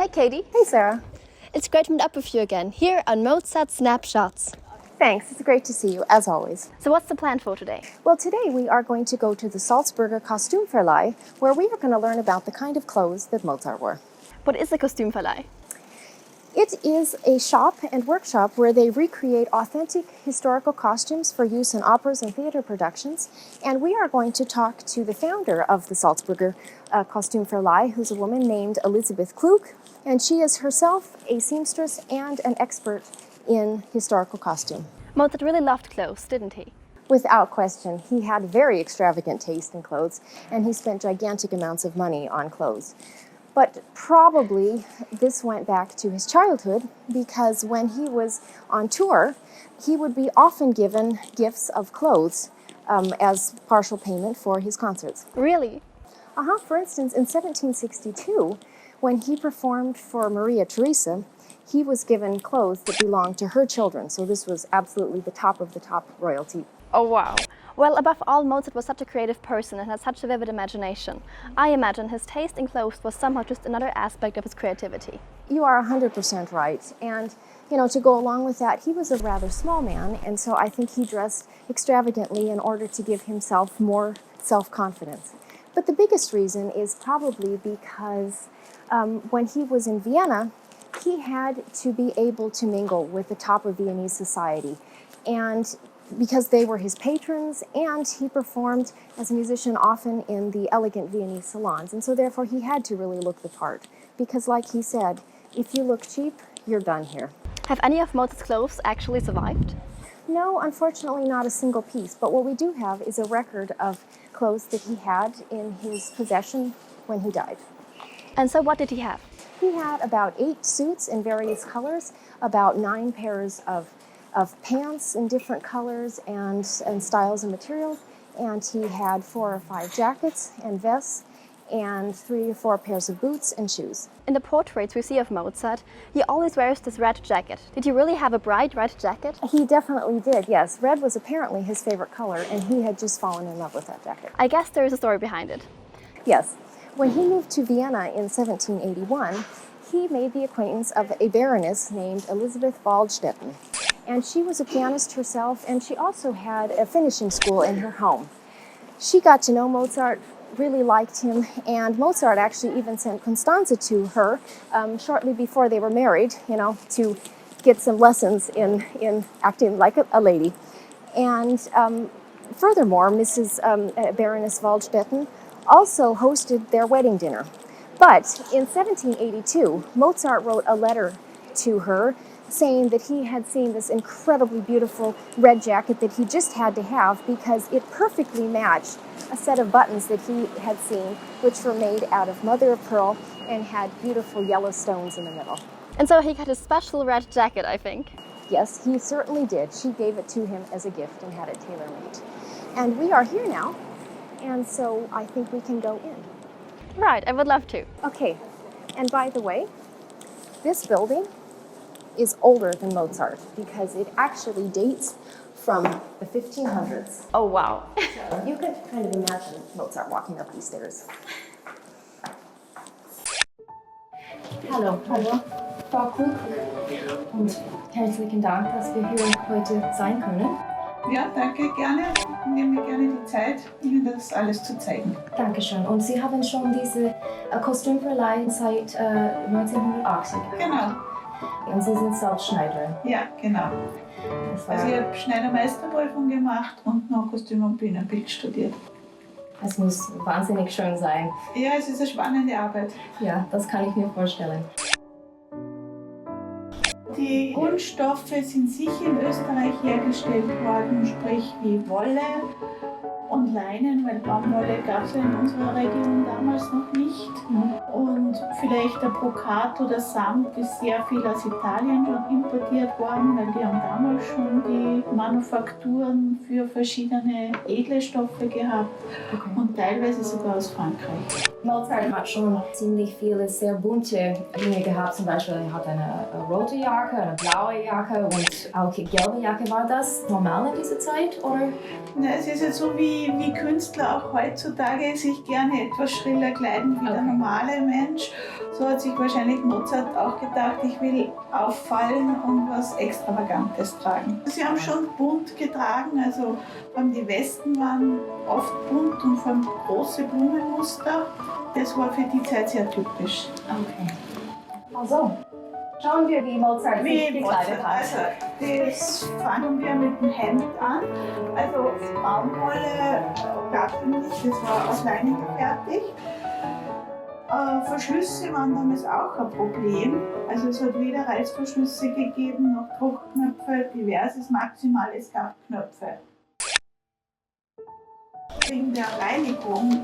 Hey Katie. Hey Sarah. It's great to meet up with you again, here on Mozart Snapshots. Thanks, it's great to see you, as always. So what's the plan for today? Well, today we are going to go to the Salzburger Kostümverleih, where we are going to learn about the kind of clothes that Mozart wore. What is a Kostümverleih? It is a shop and workshop where they recreate authentic historical costumes for use in operas and theater productions. And we are going to talk to the founder of the Salzburger Kostümverleih, who's a woman named Elisabeth Klug. And she is herself a seamstress and an expert in historical costume. Mozart really loved clothes, didn't he? Without question. He had very extravagant taste in clothes, and he spent gigantic amounts of money on clothes. But probably this went back to his childhood, because when he was on tour, he would be often given gifts of clothes as partial payment for his concerts. Really? For instance, in 1762, when he performed for Maria Theresa, he was given clothes that belonged to her children. So this was absolutely the top of the top royalty. Oh wow. Well, above all, Mozart was such a creative person and had such a vivid imagination. I imagine his taste in clothes was somehow just another aspect of his creativity. You are 100% right. And, to go along with that, he was a rather small man, and so I think he dressed extravagantly in order to give himself more self-confidence. But the biggest reason is probably because when he was in Vienna, he had to be able to mingle with the top of Viennese society. And because they were his patrons, and he performed as a musician often in the elegant Viennese salons. And so therefore he had to really look the part. Because like he said, if you look cheap, you're done here. Have any of Mozart's clothes actually survived? No, unfortunately not a single piece. But what we do have is a record of clothes that he had in his possession when he died. And so what did he have? He had about 8 suits in various colors, about 9 pairs of pants in different colors and styles and materials, and he had 4 or 5 jackets and vests, and 3 or 4 pairs of boots and shoes. In the portraits we see of Mozart, he always wears this red jacket. Did he really have a bright red jacket? He definitely did, yes. Red was apparently his favorite color, and he had just fallen in love with that jacket. I guess there is a story behind it. Yes. When he moved to Vienna in 1781, he made the acquaintance of a baroness named Elisabeth Waldstetten. And she was a pianist herself, and she also had a finishing school in her home. She got to know Mozart, really liked him, and Mozart actually even sent Constanze to her shortly before they were married, to get some lessons in acting like a lady. And furthermore, Mrs. Baroness Waldstetten also hosted their wedding dinner. But in 1782, Mozart wrote a letter to her saying that he had seen this incredibly beautiful red jacket that he just had to have because it perfectly matched a set of buttons that he had seen, which were made out of mother of pearl and had beautiful yellow stones in the middle. And so he got a special red jacket, I think. Yes, he certainly did. She gave it to him as a gift and had it tailor-made. And we are here now, and so I think we can go in. Right, I would love to. Okay, and by the way, this building is older than Mozart because it actually dates from the 1500s. Oh wow. So you could kind of imagine Mozart walking up these stairs. Hallo, Frau Klug, und herzlichen Dank, dass wir hier heute sein können. Ja, danke, gerne. Ich nehme mir gerne die Zeit, Ihnen das alles zu zeigen. Dankeschön. Und Sie haben schon diese Kostümverleih seit 1980. Genau. Und Sie sind selbst Schneiderin. Ja, genau. Also ich habe Schneidermeisterprüfung gemacht und noch Kostüm- und Bühnenbild studiert. Es muss wahnsinnig schön sein. Ja, es ist eine spannende Arbeit. Ja, das kann ich mir vorstellen. Die Grundstoffe sind sicher in Österreich hergestellt worden, sprich wie Wolle und Leinen, weil Baumwolle gab es ja in unserer Region damals noch nicht. Und vielleicht der Brokat oder Samt ist sehr viel aus Italien schon importiert worden, weil die haben damals schon die Manufakturen für verschiedene edle Stoffe gehabt und teilweise sogar aus Frankreich. Mozart hat schon ziemlich viele sehr bunte Dinge gehabt. Zum Beispiel er hat eine rote Jacke, eine blaue Jacke und auch eine gelbe Jacke. War das normal in dieser Zeit? Oder? Na, es ist ja so, wie Künstler auch heutzutage sich gerne etwas schriller kleiden wie der normale Mensch. So hat sich wahrscheinlich Mozart auch gedacht, ich will auffallen und was Extravagantes tragen. Sie haben schon bunt getragen, also die Westen waren oft bunt und vor allem große Blumenmuster. Das war für die Zeit sehr typisch. Okay. Also, schauen wir, wie Mozart sich gekleidet hat. Also, das fangen wir mit dem Hemd an. Also Baumwolle gab es nicht, das war aus Leinen gefertigt. Verschlüsse waren damals auch ein Problem. Also es hat weder Reißverschlüsse gegeben, noch Druckknöpfe, diverses, maximal, es gab Knöpfe. Wegen der Reinigung.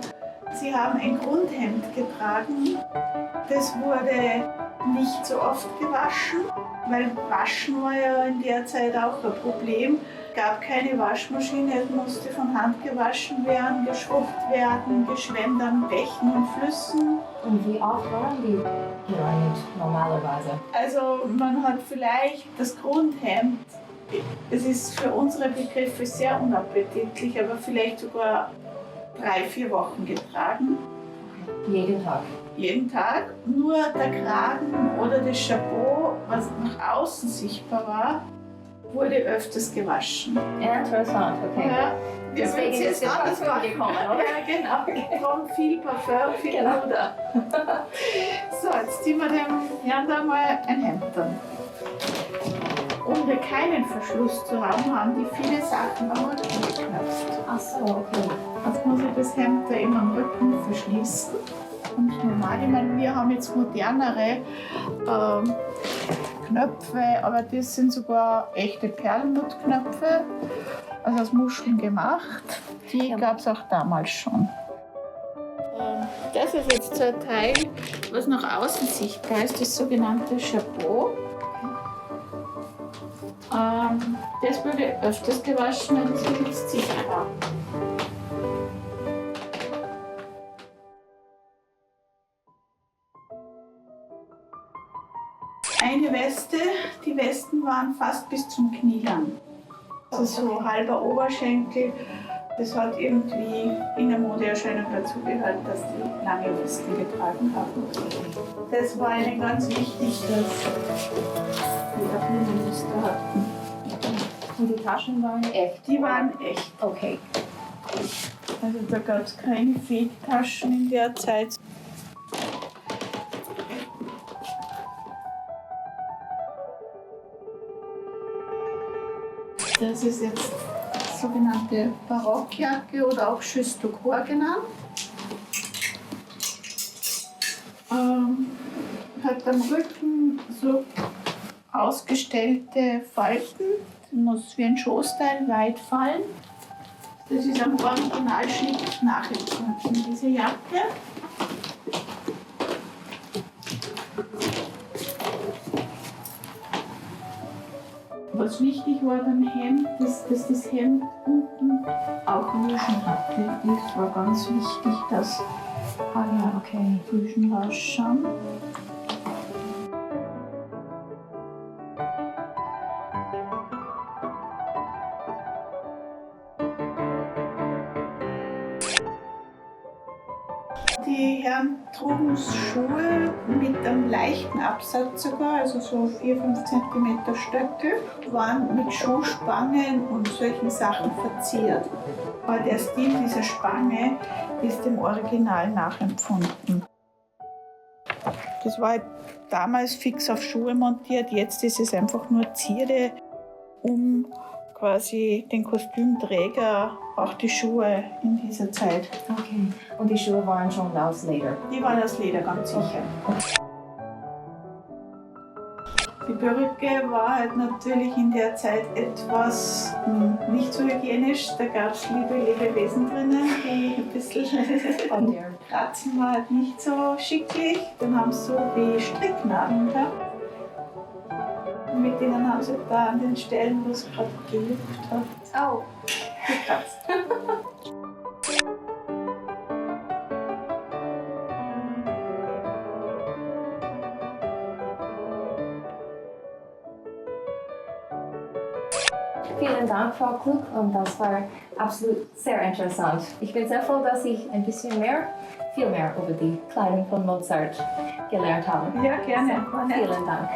Sie haben ein Grundhemd getragen. Das wurde nicht so oft gewaschen, weil Waschen war ja in der Zeit auch ein Problem. Es gab keine Waschmaschine, es musste von Hand gewaschen werden, geschrubbt werden, geschwemmt an Bächen und Flüssen. Und wie oft waren die gereinigt normalerweise? Also man hat vielleicht das Grundhemd, es ist für unsere Begriffe sehr unappetitlich, aber vielleicht sogar 3-4 Wochen getragen. Jeden Tag? Jeden Tag. Nur der Kragen oder das Chapeau, was nach außen sichtbar war, wurde öfters gewaschen. Interessant, okay. Ja, Deswegen ist es anders gekommen, oder? Ja, genau. Darum viel Parfum, viel Puder. So, jetzt ziehen wir dem Herrn da mal ein Hemd an. Um hier keinen Verschluss zu haben die viele Sachen am Rücken geknöpft. Ach so, okay. Jetzt muss ich das Hemd da immer am Rücken verschließen. Und normal, ich meine, wir haben jetzt modernere Knöpfe, aber das sind sogar echte Perlmuttknöpfe, also aus Muscheln gemacht. Die gab es auch damals schon. Das ist jetzt so ein Teil, was nach außen sichtbar ist, das sogenannte Chapeau. Das wurde öfters gewaschen, weil das ist jetzt sichtbar. Eine Weste, die Westen waren fast bis zum Knie lang. Also so halber Oberschenkel, das hat irgendwie in der Modeerscheinung dazu gehört, dass die lange Westen getragen haben. Das war ihnen ganz wichtig, dass die ein Blumenmuster hatten. Und die Taschen waren echt? Die waren echt. Okay. Also da gab es keine Fake-Taschen in der Zeit. Das ist jetzt sogenannte Barockjacke oder auch Juste du Corps genannt. Hat am Rücken so ausgestellte Falten, muss wie ein Schoßteil weit fallen. Das ist am Originalschnitt nachempfunden, diese Jacke. Was wichtig war beim Hemd, ist, dass das Hemd unten auch Rüschen hatte. Das war ganz wichtig, dass alle Rüschen rausschauen. Die Herren trugen Schuhe mit einem leichten Absatz sogar, also so 4-5 cm Stöckel, waren mit Schuhspangen und solchen Sachen verziert. Aber der Stil dieser Spange ist dem Original nachempfunden. Das war damals fix auf Schuhe montiert, jetzt ist es einfach nur Zierde, um quasi den Kostümträger auch die Schuhe in dieser Zeit. Okay. Und die Schuhe waren schon aus Leder? Die waren aus Leder, ganz sicher. Die Perücke war halt natürlich in der Zeit etwas nicht so hygienisch. Da gab es liebe Lebewesen drinnen, die ein bisschen kratzen, war halt nicht so schicklich. Dann haben sie so wie Stricknadeln gehabt. Und mit denen haben sie da an den Stellen, wo es gerade gelüpft hat, Oh. gekratzt. Vielen Dank, Frau Klug, und das war absolut sehr interessant. Ich bin sehr froh, dass ich ein bisschen viel mehr über die Kleidung von Mozart gelernt habe. Ja, gerne. Vielen Dank.